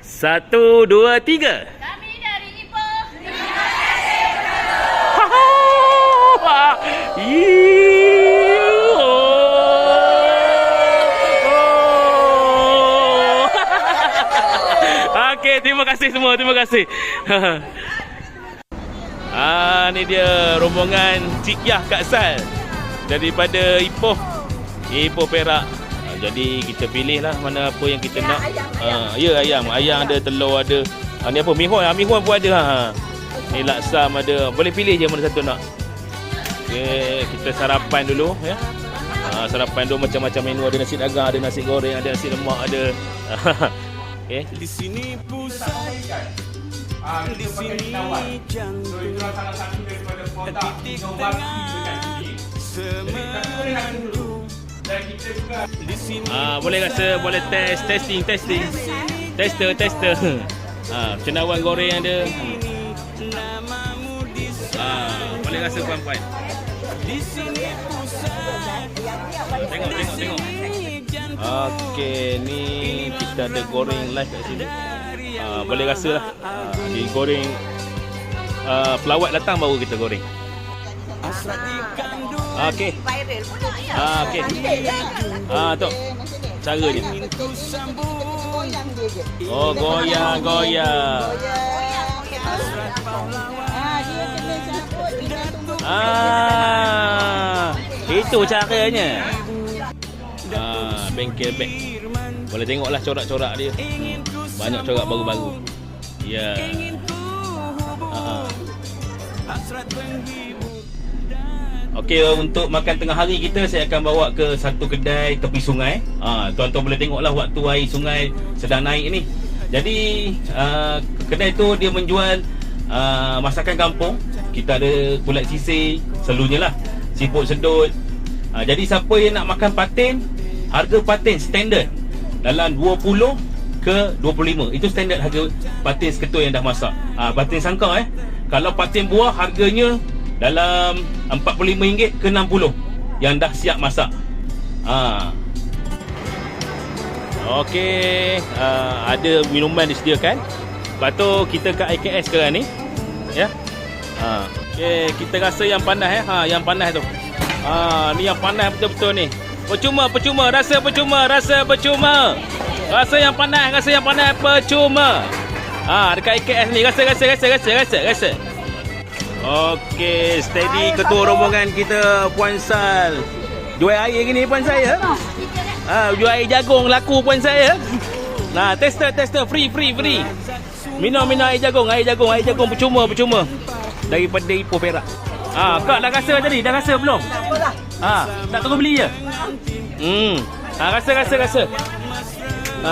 1, 2, 3. Kami dari Ipoh. Okey, terima kasih semua, terima kasih. Ni dia rombongan Cik Yah Kak Sal daripada Ipoh Perak. Jadi kita pilih lah mana apa yang kita nak. Ya, ayam ada, telur ada. Ni apa, mihun pun ada. Ni laksam ada. Boleh pilih je mana satu nak. Okey, kita sarapan dulu ya. Sarapan dulu macam-macam menu, ada nasi dagang, ada nasi goreng, ada nasi lemak, ada. Okey. Di sini pusat. Di sini jantung. So itu salah satu daripada produk inovasi dekat sini. Semangatku. Dan kita juga boleh rasa, boleh testing. Tester. Cendawan goreng ada. Boleh rasa puan-puan. Di sini pusat. Tengok. Okey, ni kita ada goreng live kat sini. Boleh rasa lah. Digoreng pelawat datang baru kita goreng. Okey. Okey. Tu caranya. Oh, goyang. Itu caranya. Bengkel beg. Boleh tengoklah corak-corak dia. Banyak corak baru-baru. Ya. Okey, untuk makan tengah hari kita, saya akan bawa ke satu kedai tepi sungai. Tuan-tuan boleh tengoklah waktu air sungai sedang naik ni. Jadi kedai tu dia menjual masakan kampung. Kita ada kulit sisir, selalunya lah, siput sedut. Jadi siapa yang nak makan patin, harga patin standard dalam 20 ke 25. Itu standard harga patin seketul yang dah masak. Patin sangkar Kalau patin buah harganya dalam RM45 ke RM60 yang dah siap masak. Okey, ada minuman disediakan. Lepas tu kita kat IKS sekarang ni. Ya. Okey, kita rasa yang panas yang panas tu. Ni yang panas betul-betul ni. Percuma, rasa percuma. Rasa yang panas percuma. Dekat IKS ni rasa. Okey, steady ketua rombongan kita Puan Sal. Jual air gini Puan saya. Jual air jagung laku Puan saya. Tester free. Minum air jagung percuma. Daripada Ipoh Perak. Kak dah rasa tadi? Dah rasa belum? Tak tunggu beli je. Rasa.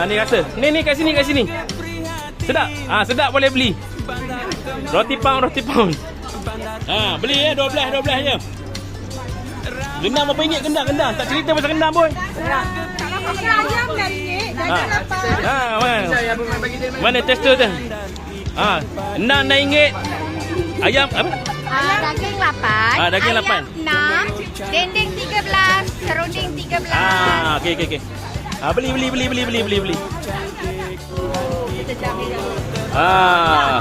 Ni rasa. Ni kat sini. Sedap. Sedap, boleh beli. Roti pound. Beli 12 je. Gendang berapa ringgit gendang? Tak cerita pasal gendang pun. Ayam dari Mana tester tu? Gendang RM6. Ayam apa? Daging 8. Daging 8. Ayam 6. Dendeng 13. Serunding 13. Okey. Beli.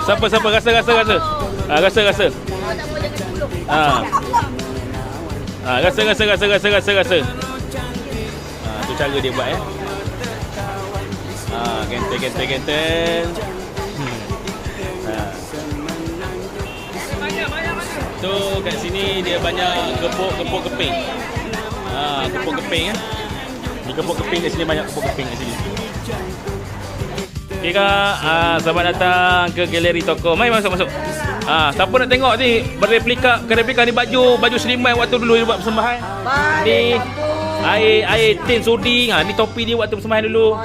Siapa rasa. Rasa. Rasa. Tu cara dia buat Genten. Tu kat sini dia banyak kepok keping. Kepok keping Ni kepok keping kat sini, banyak kepok keping kat sini. Okey Kak, selamat datang ke galeri toko. Mari masuk. Siapa nak tengok ni replika ni baju Seliman waktu dulu dia buat persembahan. Ni air tin sudi. Ni topi dia waktu persembahan dulu.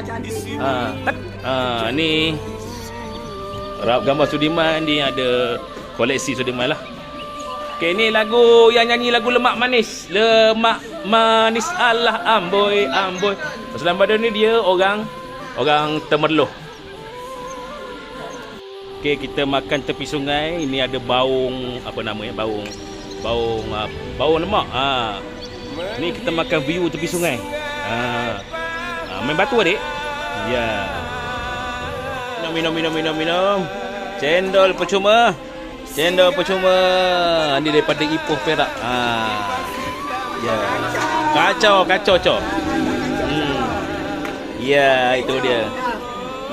Ni gambar Sudirman, ni ada koleksi Sudirman lah. Okey, ni lagu yang nyanyi lagu Lemak Manis Allah amboi. Pasal badan ni dia orang Temerloh. Okey, kita makan tepi sungai. Ini ada baung, apa namanya, baung lemak. Ni kita makan view tepi sungai. Main batu adik. Ya. Minum. Cendol percuma. Ni daripada Ipoh Perak. Ya. Kacau. Ya, itu dia.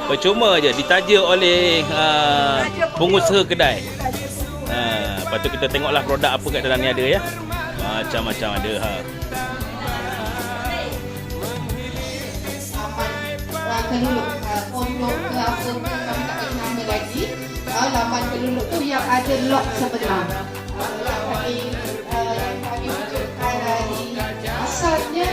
Percuma je ditaja oleh pengusaha kedai. Lepas tu kita tengoklah produk apa kat dalam ni ada ya. Macam-macam ada keluluk pondok ke apa ke kami tak bagi nama lagi. Laman keluluk tu yang ada lock sebelah. Yang kami wujudkan dari asalnya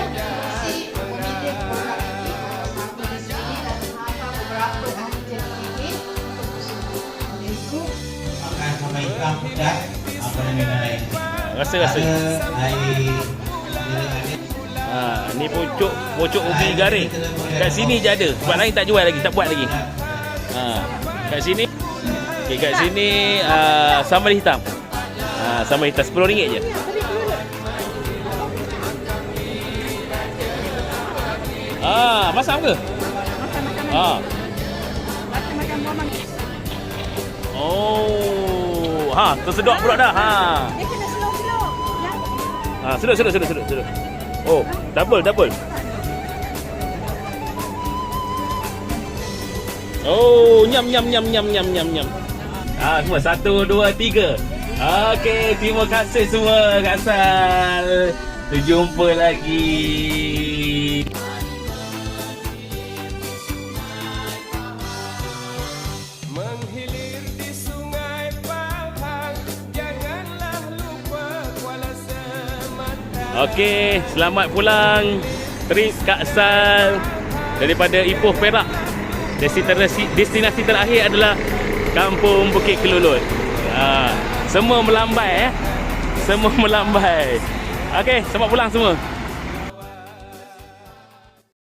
si pemilik produk ini sama di sini dan sama beberapa ahli jadi ini untuk makan sama ikan pedas apa nama lain. Rasa. Ni pucuk ubi garing. Kat sini je ada. Tempat lain tak jual lagi, tak buat lagi. Kat sini. Okey, kat sini sambal hitam. Sambal hitam RM10 je. Masak ke? Macam-macam buah manggis. Tersedok pula dah. Dia kena slow. Sedut. Oh, double. Oh, nyam. Semua 1, 2, 3. Okey, terima kasih semua Kak Sal. Jumpa lagi. Menghilir di sungai Pahang, janganlah lupa kuala semata. Okey, selamat pulang trip Kak Sal daripada Ipoh Perak. Destinasi terakhir adalah Kampung Bukit Kelulut. Semua melambai. Okey, selamat pulang semua.